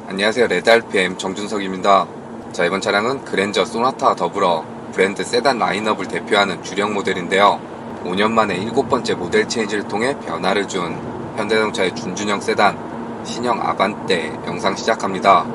안녕하세요. 레드알피엠 정준석입니다. 자, 이번 차량은 그랜저 소나타와 더불어 브랜드 세단 라인업을 대표하는 주력 모델인데요. 5년 만에 7번째 모델 체인지를 통해 변화를 준 현대자동차의 준준형 세단 신형 아반떼 영상 시작합니다.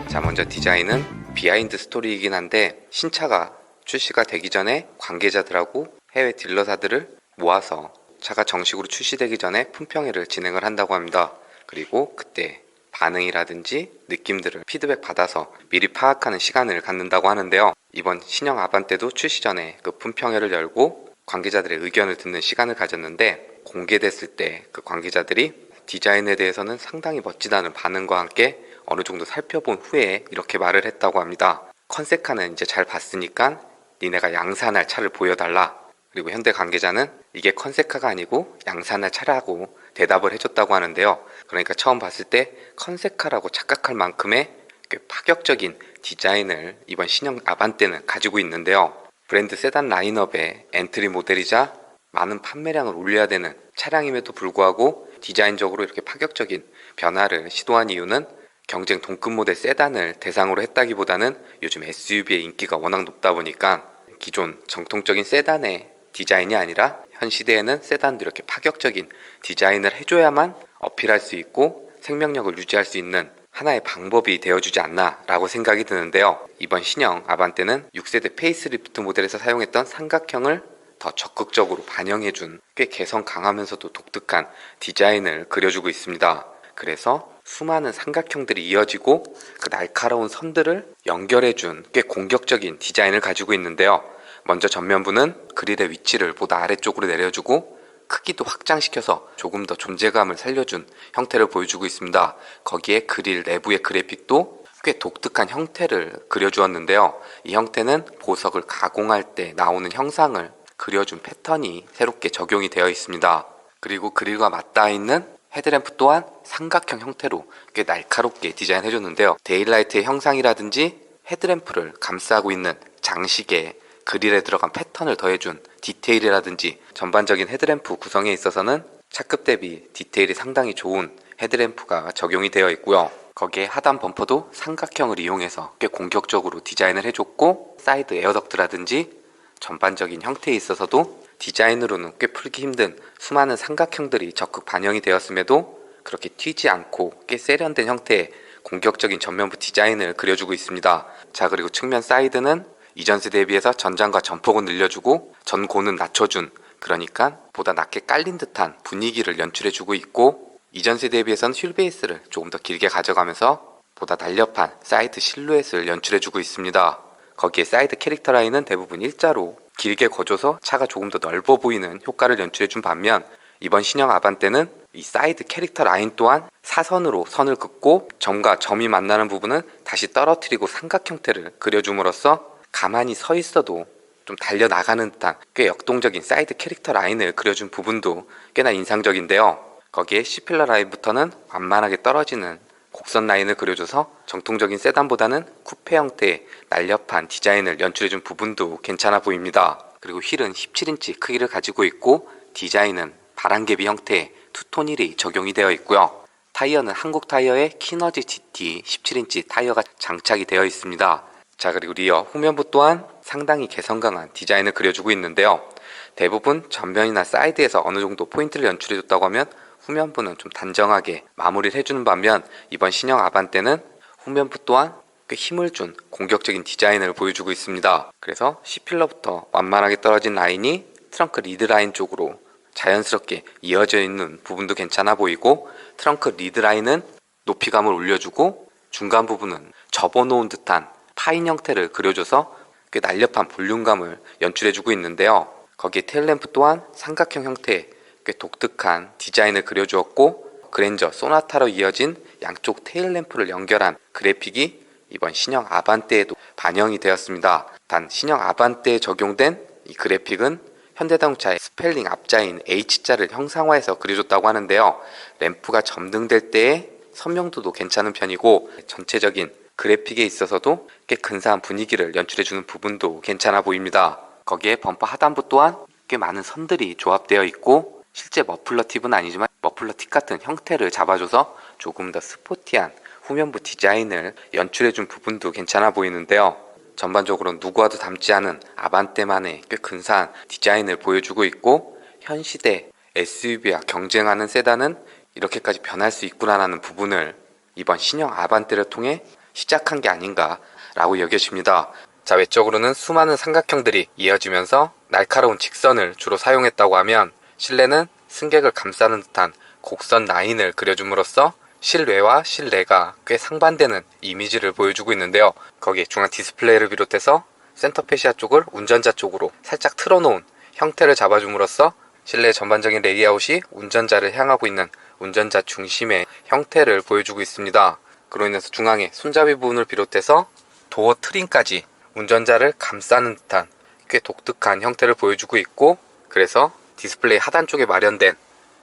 자, 먼저 디자인은 비하인드 스토리이긴 한데 신차가 출시가 되기 전에 관계자들하고 해외 딜러사들을 모아서 차가 정식으로 출시되기 전에 품평회를 진행을 한다고 합니다. 그리고 그때 반응이라든지 느낌들을 피드백 받아서 미리 파악하는 시간을 갖는다고 하는데요. 이번 신형 아반떼도 출시 전에 그 품평회를 열고 관계자들의 의견을 듣는 시간을 가졌는데, 공개됐을 때 그 관계자들이 디자인에 대해서는 상당히 멋지다는 반응과 함께 어느 정도 살펴본 후에 이렇게 말을 했다고 합니다. 컨셉카는 이제 잘 봤으니까 니네가 양산할 차를 보여달라. 그리고 현대 관계자는 이게 컨셉카가 아니고 양산할 차라고 대답을 해줬다고 하는데요. 그러니까 처음 봤을 때 컨셉카라고 착각할 만큼의 꽤 파격적인 디자인을 이번 신형 아반떼는 가지고 있는데요. 브랜드 세단 라인업의 엔트리 모델이자 많은 판매량을 올려야 되는 차량임에도 불구하고 디자인적으로 이렇게 파격적인 변화를 시도한 이유는 경쟁 동급 모델 세단을 대상으로 했다기보다는 요즘 SUV의 인기가 워낙 높다 보니까 기존 정통적인 세단의 디자인이 아니라 현 시대에는 세단도 이렇게 파격적인 디자인을 해줘야만 어필할 수 있고 생명력을 유지할 수 있는 하나의 방법이 되어주지 않나 라고 생각이 드는데요. 이번 신형 아반떼는 6세대 페이스리프트 모델에서 사용했던 삼각형을 더 적극적으로 반영해준 꽤 개성 강하면서도 독특한 디자인을 그려주고 있습니다. 그래서 수많은 삼각형들이 이어지고 그 날카로운 선들을 연결해준 꽤 공격적인 디자인을 가지고 있는데요. 먼저 전면부는 그릴의 위치를 보다 아래쪽으로 내려주고 크기도 확장시켜서 조금 더 존재감을 살려준 형태를 보여주고 있습니다. 거기에 그릴 내부의 그래픽도 꽤 독특한 형태를 그려주었는데요. 이 형태는 보석을 가공할 때 나오는 형상을 그려준 패턴이 새롭게 적용이 되어 있습니다. 그리고 그릴과 맞닿아 있는 헤드램프 또한 삼각형 형태로 꽤 날카롭게 디자인해줬는데요. 데일라이트의 형상이라든지 헤드램프를 감싸고 있는 장식에 그릴에 들어간 패턴을 더해준 디테일이라든지 전반적인 헤드램프 구성에 있어서는 차급 대비 디테일이 상당히 좋은 헤드램프가 적용이 되어 있고요. 거기에 하단 범퍼도 삼각형을 이용해서 꽤 공격적으로 디자인을 해줬고, 사이드 에어덕트라든지 전반적인 형태에 있어서도 디자인으로는 꽤 풀기 힘든 수많은 삼각형들이 적극 반영이 되었음에도 그렇게 튀지 않고 꽤 세련된 형태의 공격적인 전면부 디자인을 그려주고 있습니다. 자, 그리고 측면 사이드는 이전 세대에 비해서 전장과 전폭은 늘려주고 전고는 낮춰준, 그러니까 보다 낮게 깔린 듯한 분위기를 연출해주고 있고, 이전 세대에 비해서는 휠베이스를 조금 더 길게 가져가면서 보다 날렵한 사이드 실루엣을 연출해주고 있습니다. 거기에 사이드 캐릭터 라인은 대부분 일자로 길게 거줘서 차가 조금 더 넓어 보이는 효과를 연출해준 반면, 이번 신형 아반떼는 이 사이드 캐릭터 라인 또한 사선으로 선을 긋고 점과 점이 만나는 부분은 다시 떨어뜨리고 삼각 형태를 그려줌으로써 가만히 서 있어도 좀 달려나가는 듯한 꽤 역동적인 사이드 캐릭터 라인을 그려준 부분도 꽤나 인상적인데요. 거기에 C필러 라인부터는 완만하게 떨어지는 곡선 라인을 그려줘서 정통적인 세단보다는 쿠페 형태의 날렵한 디자인을 연출해준 부분도 괜찮아 보입니다. 그리고 휠은 17인치 크기를 가지고 있고 디자인은 바람개비 형태의 투톤 휠이 적용이 되어 있고요. 타이어는 한국 타이어의 키너지 GT 17인치 타이어가 장착이 되어 있습니다. 자, 그리고 리어 후면부 또한 상당히 개성 강한 디자인을 그려주고 있는데요. 대부분 전면이나 사이드에서 어느 정도 포인트를 연출해줬다고 하면 후면부는 좀 단정하게 마무리를 해주는 반면, 이번 신형 아반떼는 후면부 또한 꽤 힘을 준 공격적인 디자인을 보여주고 있습니다. 그래서 C필러부터 완만하게 떨어진 라인이 트렁크 리드 라인 쪽으로 자연스럽게 이어져 있는 부분도 괜찮아 보이고, 트렁크 리드 라인은 높이감을 올려주고 중간 부분은 접어놓은 듯한 파인 형태를 그려줘서 꽤 날렵한 볼륨감을 연출해주고 있는데요. 거기에 테일램프 또한 삼각형 형태의 꽤 독특한 디자인을 그려주었고, 그랜저 소나타로 이어진 양쪽 테일램프를 연결한 그래픽이 이번 신형 아반떼에도 반영이 되었습니다. 단 신형 아반떼에 적용된 이 그래픽은 현대자동차의 스펠링 앞자인 H자를 형상화해서 그려줬다고 하는데요. 램프가 점등될 때의 선명도도 괜찮은 편이고, 전체적인 그래픽에 있어서도 꽤 근사한 분위기를 연출해주는 부분도 괜찮아 보입니다. 거기에 범퍼 하단부 또한 꽤 많은 선들이 조합되어 있고, 실제 머플러 팁은 아니지만 머플러 팁 같은 형태를 잡아줘서 조금 더 스포티한 후면부 디자인을 연출해준 부분도 괜찮아 보이는데요. 전반적으로 누구와도 닮지 않은 아반떼만의 꽤 근사한 디자인을 보여주고 있고, 현 시대 SUV와 경쟁하는 세단은 이렇게까지 변할 수 있구나라는 부분을 이번 신형 아반떼를 통해 시작한 게 아닌가라고 여겨집니다. 자, 외적으로는 수많은 삼각형들이 이어지면서 날카로운 직선을 주로 사용했다고 하면, 실내는 승객을 감싸는 듯한 곡선 라인을 그려줌으로써 실외와 실내가 꽤 상반되는 이미지를 보여주고 있는데요. 거기에 중앙 디스플레이를 비롯해서 센터 페시아 쪽을 운전자 쪽으로 살짝 틀어놓은 형태를 잡아줌으로써 실내 전반적인 레이아웃이 운전자를 향하고 있는 운전자 중심의 형태를 보여주고 있습니다. 그로 인해서 중앙에 손잡이 부분을 비롯해서 도어 트림까지 운전자를 감싸는 듯한 꽤 독특한 형태를 보여주고 있고, 그래서 디스플레이 하단 쪽에 마련된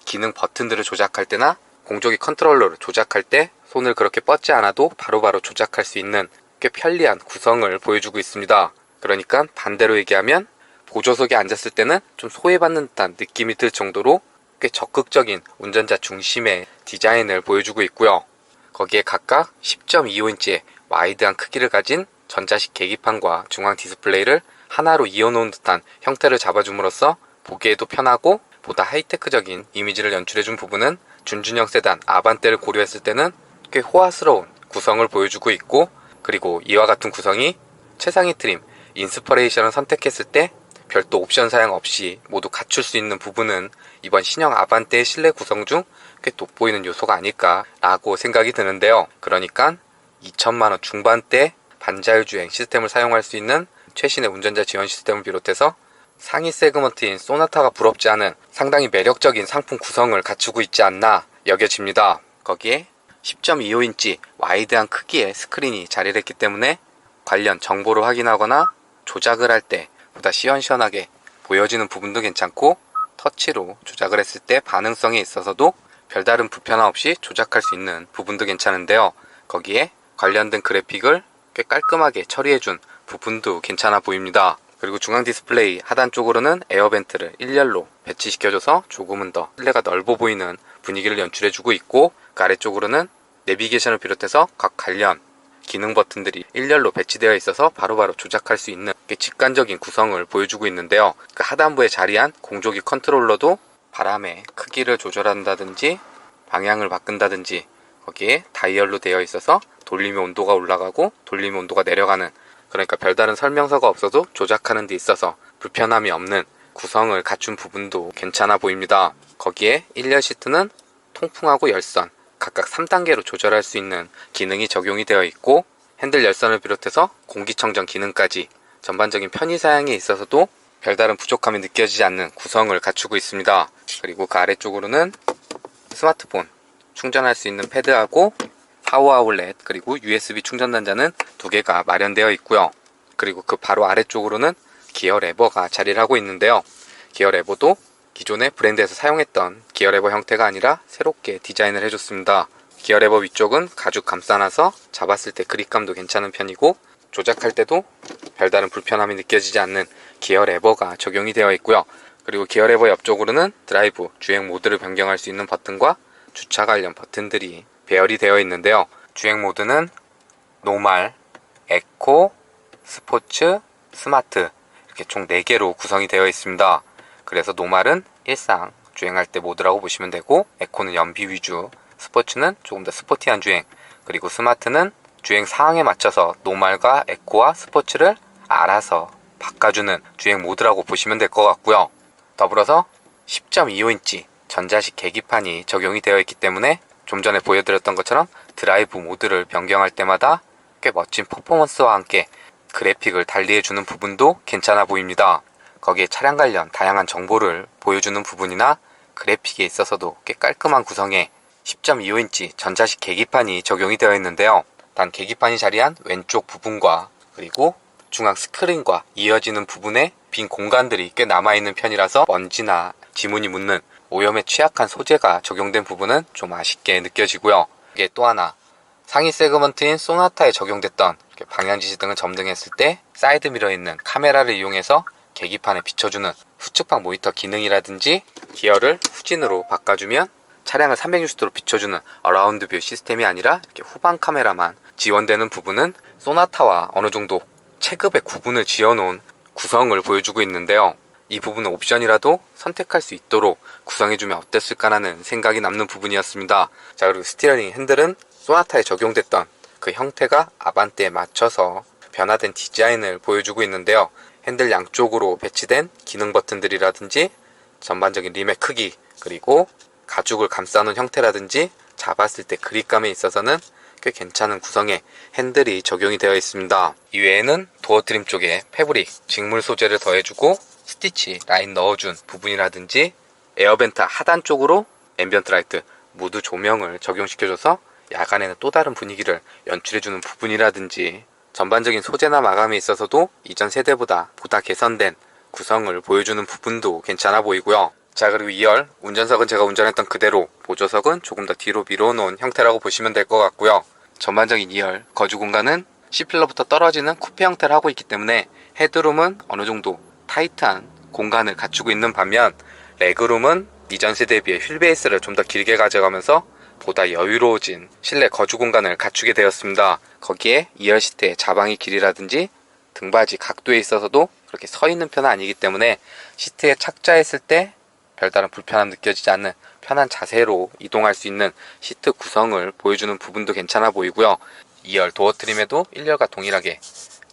기능 버튼들을 조작할 때나 공조기 컨트롤러를 조작할 때 손을 그렇게 뻗지 않아도 바로바로 조작할 수 있는 꽤 편리한 구성을 보여주고 있습니다. 그러니까 반대로 얘기하면 보조석에 앉았을 때는 좀 소외받는 듯한 느낌이 들 정도로 꽤 적극적인 운전자 중심의 디자인을 보여주고 있고요. 거기에 각각 10.25인치의 와이드한 크기를 가진 전자식 계기판과 중앙 디스플레이를 하나로 이어놓은 듯한 형태를 잡아줌으로써 보기에도 편하고 보다 하이테크적인 이미지를 연출해준 부분은 준준형 세단 아반떼를 고려했을 때는 꽤 호화스러운 구성을 보여주고 있고, 그리고 이와 같은 구성이 최상위 트림 인스퍼레이션을 선택했을 때 별도 옵션 사양 없이 모두 갖출 수 있는 부분은 이번 신형 아반떼의 실내 구성 중 꽤 돋보이는 요소가 아닐까라고 생각이 드는데요. 그러니까 2천만원 중반대 반자율주행 시스템을 사용할 수 있는 최신의 운전자 지원 시스템을 비롯해서 상위 세그먼트인 소나타가 부럽지 않은 상당히 매력적인 상품 구성을 갖추고 있지 않나 여겨집니다. 거기에 10.25인치 와이드한 크기의 스크린이 자리를 했기 때문에 관련 정보를 확인하거나 조작을 할 때 보다 시원시원하게 보여지는 부분도 괜찮고, 터치로 조작을 했을 때 반응성에 있어서도 별다른 불편함 없이 조작할 수 있는 부분도 괜찮은데요. 거기에 관련된 그래픽을 꽤 깔끔하게 처리해준 부분도 괜찮아 보입니다. 그리고 중앙 디스플레이 하단 쪽으로는 에어벤트를 일렬로 배치시켜줘서 조금은 더 실내가 넓어 보이는 분위기를 연출해주고 있고, 그 아래쪽으로는 내비게이션을 비롯해서 각 관련 기능 버튼들이 일렬로 배치되어 있어서 바로바로 조작할 수 있는 직관적인 구성을 보여주고 있는데요. 그 하단부에 자리한 공조기 컨트롤러도 바람의 크기를 조절한다든지 방향을 바꾼다든지 거기에 다이얼로 되어 있어서 돌리면 온도가 올라가고 돌리면 온도가 내려가는, 그러니까 별다른 설명서가 없어도 조작하는 데 있어서 불편함이 없는 구성을 갖춘 부분도 괜찮아 보입니다. 거기에 1열 시트는 통풍하고 열선 각각 3단계로 조절할 수 있는 기능이 적용이 되어 있고, 핸들 열선을 비롯해서 공기청정 기능까지 전반적인 편의사양에 있어서도 별다른 부족함이 느껴지지 않는 구성을 갖추고 있습니다. 그리고 그 아래쪽으로는 스마트폰 충전할 수 있는 패드하고 파워 아울렛 그리고 USB 충전 단자는 2개가 마련되어 있고요. 그리고 그 바로 아래쪽으로는 기어 레버가 자리를 하고 있는데요. 기어 레버도 기존의 브랜드에서 사용했던 기어 레버 형태가 아니라 새롭게 디자인을 해줬습니다. 기어 레버 위쪽은 가죽 감싸놔서 잡았을 때 그립감도 괜찮은 편이고, 조작할 때도 별다른 불편함이 느껴지지 않는 기어 레버가 적용이 되어 있고요. 그리고 기어 레버 옆쪽으로는 드라이브, 주행 모드를 변경할 수 있는 버튼과 주차 관련 버튼들이 배열이 되어 있는데요. 주행 모드는 노멀, 에코, 스포츠, 스마트 이렇게 총 4개로 구성이 되어 있습니다. 그래서 노멀은 일상 주행할 때 모드라고 보시면 되고, 에코는 연비 위주, 스포츠는 조금 더 스포티한 주행, 그리고 스마트는 주행 상황에 맞춰서 노멀과 에코와 스포츠를 알아서 바꿔주는 주행 모드라고 보시면 될 것 같고요. 더불어서 10.25인치 전자식 계기판이 적용이 되어 있기 때문에 좀 전에 보여드렸던 것처럼 드라이브 모드를 변경할 때마다 꽤 멋진 퍼포먼스와 함께 그래픽을 달리해주는 부분도 괜찮아 보입니다. 거기에 차량 관련 다양한 정보를 보여주는 부분이나 그래픽에 있어서도 꽤 깔끔한 구성에 10.25인치 전자식 계기판이 적용이 되어 있는데요. 단 계기판이 자리한 왼쪽 부분과 그리고 중앙 스크린과 이어지는 부분에 빈 공간들이 꽤 남아있는 편이라서 먼지나 지문이 묻는 오염에 취약한 소재가 적용된 부분은 좀 아쉽게 느껴지고요. 이게 또 하나 상위 세그먼트인 소나타에 적용됐던 방향지시 등을 점등했을 때 사이드미러에 있는 카메라를 이용해서 계기판에 비춰주는 후측방 모니터 기능이라든지 기어를 후진으로 바꿔주면 차량을 360도로 비춰주는 어라운드 뷰 시스템이 아니라 이렇게 후방 카메라만 지원되는 부분은 소나타와 어느 정도 체급의 구분을 지어놓은 구성을 보여주고 있는데요. 이 부분은 옵션이라도 선택할 수 있도록 구성해주면 어땠을까라는 생각이 남는 부분이었습니다. 자, 그리고 스티어링 핸들은 소나타에 적용됐던 그 형태가 아반떼에 맞춰서 변화된 디자인을 보여주고 있는데요. 핸들 양쪽으로 배치된 기능 버튼들이라든지 전반적인 림의 크기, 그리고 가죽을 감싸놓은 형태라든지 잡았을 때 그립감에 있어서는 꽤 괜찮은 구성의 핸들이 적용이 되어 있습니다. 이외에는 도어 트림 쪽에 패브릭, 직물 소재를 더해주고 스티치, 라인 넣어준 부분이라든지 에어벤트 하단 쪽으로 앰비언트 라이트, 무드 조명을 적용시켜줘서 야간에는 또 다른 분위기를 연출해주는 부분이라든지 전반적인 소재나 마감에 있어서도 이전 세대보다 보다 개선된 구성을 보여주는 부분도 괜찮아 보이고요. 자, 그리고 2열 운전석은 제가 운전했던 그대로, 보조석은 조금 더 뒤로 밀어놓은 형태라고 보시면 될 것 같고요. 전반적인 2열 거주 공간은 C필러부터 떨어지는 쿠페 형태를 하고 있기 때문에 헤드룸은 어느 정도 타이트한 공간을 갖추고 있는 반면 레그룸은 이전 세대에 비해 휠베이스를 좀 더 길게 가져가면서 보다 여유로워진 실내 거주 공간을 갖추게 되었습니다. 거기에 2열 시트의 자방의 길이라든지 등받이 각도에 있어서도 그렇게 서 있는 편은 아니기 때문에 시트에 착좌했을 때 별다른 불편함 느껴지지 않는 편한 자세로 이동할 수 있는 시트 구성을 보여주는 부분도 괜찮아 보이고요. 2열 도어 트림에도 1열과 동일하게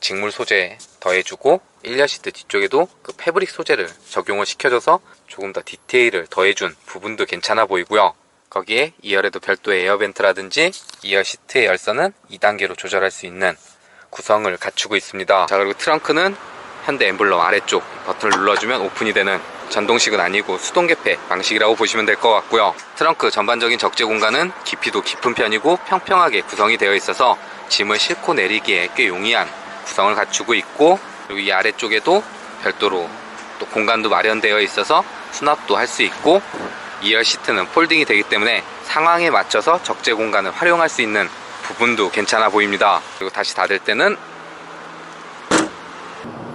직물 소재 더해주고 1열 시트 뒤쪽에도 그 패브릭 소재를 적용을 시켜줘서 조금 더 디테일을 더해준 부분도 괜찮아 보이고요. 거기에 2열에도 별도의 에어벤트라든지 2열 시트의 열선은 2단계로 조절할 수 있는 구성을 갖추고 있습니다. 자, 그리고 트렁크는 현대 엠블럼 아래쪽 버튼을 눌러주면 오픈이 되는 전동식은 아니고 수동 개폐 방식이라고 보시면 될 것 같고요. 트렁크 전반적인 적재 공간은 깊이도 깊은 편이고 평평하게 구성이 되어 있어서 짐을 싣고 내리기에 꽤 용이한 구성을 갖추고 있고, 그리고 이 아래쪽에도 별도로 또 공간도 마련되어 있어서 수납도 할 수 있고 2열 시트는 폴딩이 되기 때문에 상황에 맞춰서 적재 공간을 활용할 수 있는 부분도 괜찮아 보입니다. 그리고 다시 닫을 때는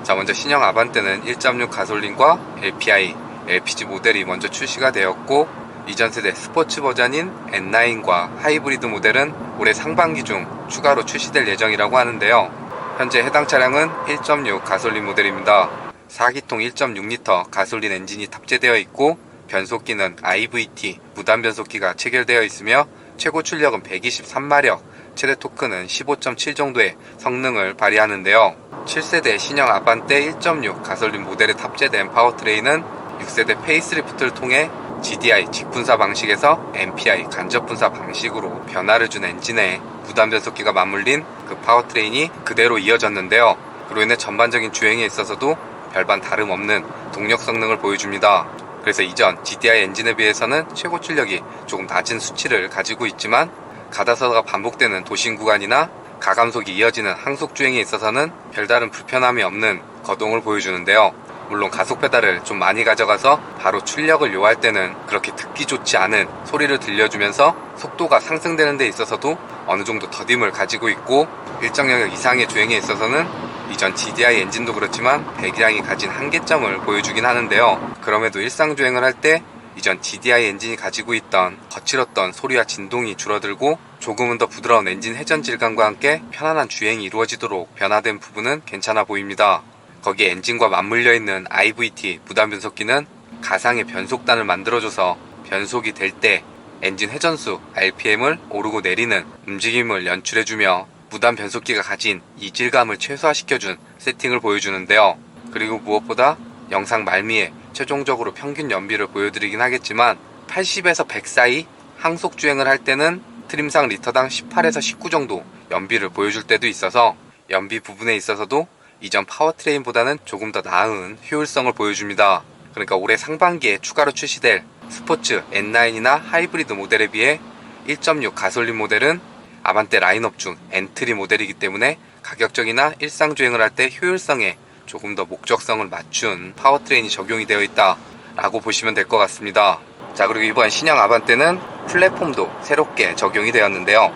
자, 먼저 신형 아반떼는 1.6 가솔린과 LPI, LPG 모델이 먼저 출시가 되었고 이전 세대 스포츠 버전인 N9과 하이브리드 모델은 올해 상반기 중 추가로 출시될 예정이라고 하는데요. 현재 해당 차량은 1.6 가솔린 모델입니다. 4기통 1.6L 가솔린 엔진이 탑재되어 있고 변속기는 IVT 무단 변속기가 체결되어 있으며 최고 출력은 123마력, 최대 토크는 15.7 정도의 성능을 발휘하는데요. 7세대 신형 아반떼 1.6 가솔린 모델에 탑재된 파워트레인은 6세대 페이스리프트를 통해 GDI 직분사 방식에서 MPI 간접분사 방식으로 변화를 준 엔진에 무단 변속기가 맞물린 그 파워트레인이 그대로 이어졌는데요. 그로 인해 전반적인 주행에 있어서도 별반 다름없는 동력 성능을 보여줍니다. 그래서 이전 GDI 엔진에 비해서는 최고 출력이 조금 낮은 수치를 가지고 있지만 가다서가 반복되는 도심 구간이나 가감속이 이어지는 항속 주행에 있어서는 별다른 불편함이 없는 거동을 보여주는데요. 물론 가속 페달을 좀 많이 가져가서 바로 출력을 요할 때는 그렇게 듣기 좋지 않은 소리를 들려주면서 속도가 상승되는 데 있어서도 어느 정도 더딤을 가지고 있고 일정 영역 이상의 주행에 있어서는 이전 GDI 엔진도 그렇지만 배기량이 가진 한계점을 보여주긴 하는데요. 그럼에도 일상 주행을 할 때 이전 GDI 엔진이 가지고 있던 거칠었던 소리와 진동이 줄어들고 조금은 더 부드러운 엔진 회전 질감과 함께 편안한 주행이 이루어지도록 변화된 부분은 괜찮아 보입니다. 거기에 엔진과 맞물려 있는 IVT 무단 변속기는 가상의 변속단을 만들어줘서 변속이 될 때 엔진 회전수 RPM을 오르고 내리는 움직임을 연출해주며 무단 변속기가 가진 이질감을 최소화시켜준 세팅을 보여주는데요. 그리고 무엇보다 영상 말미에 최종적으로 평균 연비를 보여드리긴 하겠지만 80에서 100 사이 항속 주행을 할 때는 트림상 리터당 18에서 19 정도 연비를 보여줄 때도 있어서 연비 부분에 있어서도 이전 파워트레인보다는 조금 더 나은 효율성을 보여줍니다. 그러니까 올해 상반기에 추가로 출시될 스포츠 N9이나 하이브리드 모델에 비해 1.6 가솔린 모델은 아반떼 라인업 중 엔트리 모델이기 때문에 가격적이나 일상주행을 할 때 효율성에 조금 더 목적성을 맞춘 파워트레인이 적용이 되어 있다 라고 보시면 될 것 같습니다. 자, 그리고 이번 신형 아반떼는 플랫폼도 새롭게 적용이 되었는데요.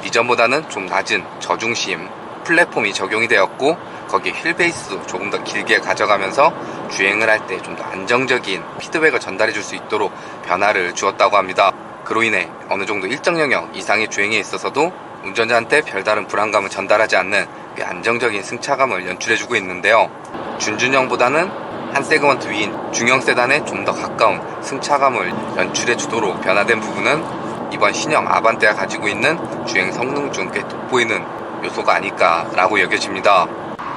이전보다는 좀 낮은 저중심 플랫폼이 적용이 되었고, 거기에 휠베이스도 조금 더 길게 가져가면서 주행을 할 때 좀 더 안정적인 피드백을 전달해 줄 수 있도록 변화를 주었다고 합니다. 그로 인해 어느 정도 일정 영역 이상의 주행에 있어서도 운전자한테 별다른 불안감을 전달하지 않는 꽤 안정적인 승차감을 연출해주고 있는데요. 준준형보다는 한 세그먼트 위인 중형 세단에 좀 더 가까운 승차감을 연출해주도록 변화된 부분은 이번 신형 아반떼가 가지고 있는 주행 성능 중 꽤 돋보이는 요소가 아닐까 라고 여겨집니다.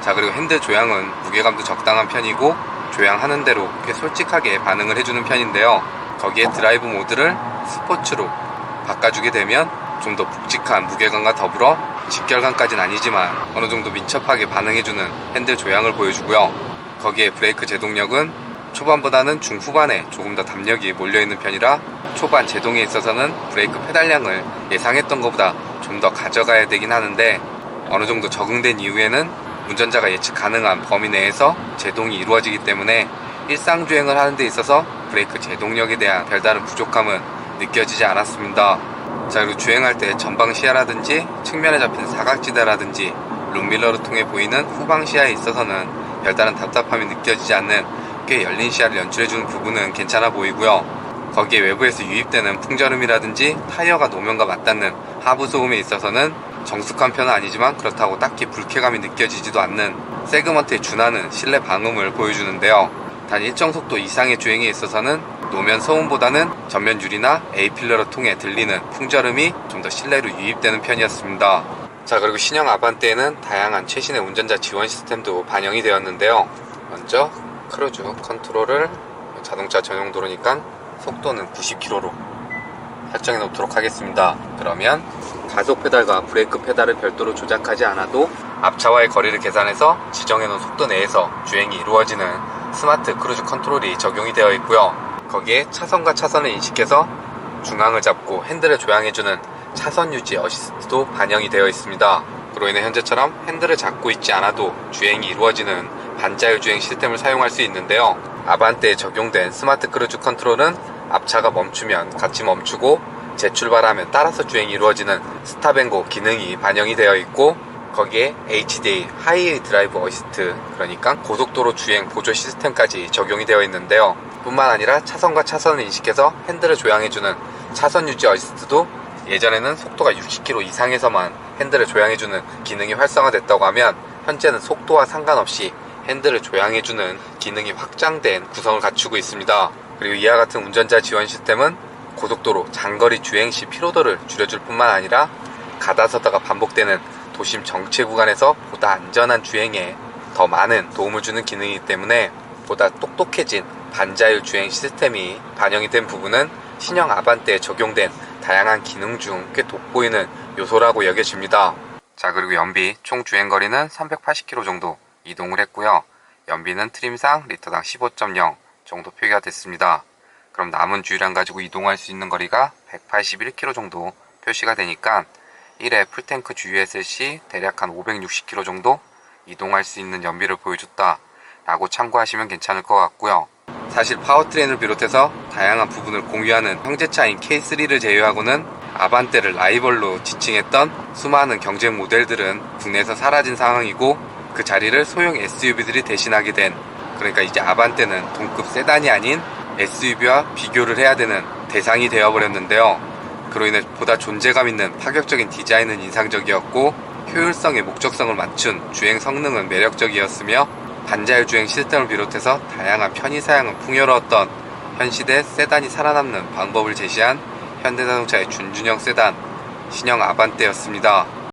자, 그리고 핸들 조향은 무게감도 적당한 편이고 조향하는 대로 꽤 솔직하게 반응을 해주는 편인데요. 거기에 드라이브 모드를 스포츠로 바꿔주게 되면 좀 더 묵직한 무게감과 더불어 직결감까지는 아니지만 어느 정도 민첩하게 반응해주는 핸들 조향을 보여주고요. 거기에 브레이크 제동력은 초반보다는 중후반에 조금 더 담력이 몰려있는 편이라 초반 제동에 있어서는 브레이크 페달량을 예상했던 것보다 좀 더 가져가야 되긴 하는데, 어느 정도 적응된 이후에는 운전자가 예측 가능한 범위 내에서 제동이 이루어지기 때문에 일상주행을 하는 데 있어서 브레이크 제동력에 대한 별다른 부족함은 느껴지지 않았습니다. 자, 그리고 주행할 때 전방 시야라든지 측면에 잡힌 사각지대라든지 룸밀러를 통해 보이는 후방 시야에 있어서는 별다른 답답함이 느껴지지 않는 꽤 열린 시야를 연출해주는 부분은 괜찮아 보이고요. 거기에 외부에서 유입되는 풍절음이라든지 타이어가 노면과 맞닿는 하부 소음에 있어서는 정숙한 편은 아니지만 그렇다고 딱히 불쾌감이 느껴지지도 않는 세그먼트에 준하는 실내 방음을 보여주는데요. 단 일정 속도 이상의 주행에 있어서는 노면 소음보다는 전면 유리나 A필러를 통해 들리는 풍절음이 좀 더 실내로 유입되는 편이었습니다. 자, 그리고 신형 아반떼에는 다양한 최신의 운전자 지원 시스템도 반영이 되었는데요. 먼저 크루즈 컨트롤을 자동차 전용 도로니까 속도는 90km로 설정해 놓도록 하겠습니다. 그러면 가속 페달과 브레이크 페달을 별도로 조작하지 않아도 앞차와의 거리를 계산해서 지정해 놓은 속도 내에서 주행이 이루어지는 스마트 크루즈 컨트롤이 적용이 되어 있고요. 거기에 차선과 차선을 인식해서 중앙을 잡고 핸들을 조향해주는 차선 유지 어시스트도 반영이 되어 있습니다. 그로 인해 현재처럼 핸들을 잡고 있지 않아도 주행이 이루어지는 반자율 주행 시스템을 사용할 수 있는데요. 아반떼에 적용된 스마트 크루즈 컨트롤은 앞차가 멈추면 같이 멈추고 재출발하면 따라서 주행이 이루어지는 스탑앤고 기능이 반영이 되어 있고, 거기에 HDA 하이 드라이브 어시스트, 그러니까 고속도로 주행 보조 시스템까지 적용이 되어 있는데요. 뿐만 아니라 차선과 차선을 인식해서 핸들을 조향해주는 차선 유지 어시스트도 예전에는 속도가 60km 이상에서만 핸들을 조향해주는 기능이 활성화됐다고 하면 현재는 속도와 상관없이 핸들을 조향해주는 기능이 확장된 구성을 갖추고 있습니다. 그리고 이와 같은 운전자 지원 시스템은 고속도로 장거리 주행 시 피로도를 줄여줄 뿐만 아니라 가다서다가 반복되는 도심 정체 구간에서 보다 안전한 주행에 더 많은 도움을 주는 기능이기 때문에 보다 똑똑해진 반자율 주행 시스템이 반영이 된 부분은 신형 아반떼에 적용된 다양한 기능 중 꽤 돋보이는 요소라고 여겨집니다. 자, 그리고 연비 총 주행거리는 380km 정도 이동을 했고요. 연비는 트림상 리터당 15.0 정도 표기가 됐습니다. 그럼 남은 주유량 가지고 이동할 수 있는 거리가 181km 정도 표시가 되니까 1회 풀탱크 주유했을 시 대략 한 560km 정도 이동할 수 있는 연비를 보여줬다 라고 참고하시면 괜찮을 것 같고요. 사실 파워트레인을 비롯해서 다양한 부분을 공유하는 형제차인 K3를 제외하고는 아반떼를 라이벌로 지칭했던 수많은 경쟁 모델들은 국내에서 사라진 상황이고, 그 자리를 소형 SUV들이 대신하게 된, 그러니까 이제 아반떼는 동급 세단이 아닌 SUV와 비교를 해야 되는 대상이 되어버렸는데요. 그로 인해 보다 존재감 있는 파격적인 디자인은 인상적이었고, 효율성에 목적성을 맞춘 주행 성능은 매력적이었으며, 반자율 주행 시스템을 비롯해서 다양한 편의사양은 풍요로웠던 현시대 세단이 살아남는 방법을 제시한 현대자동차의 준준형 세단 신형 아반떼였습니다.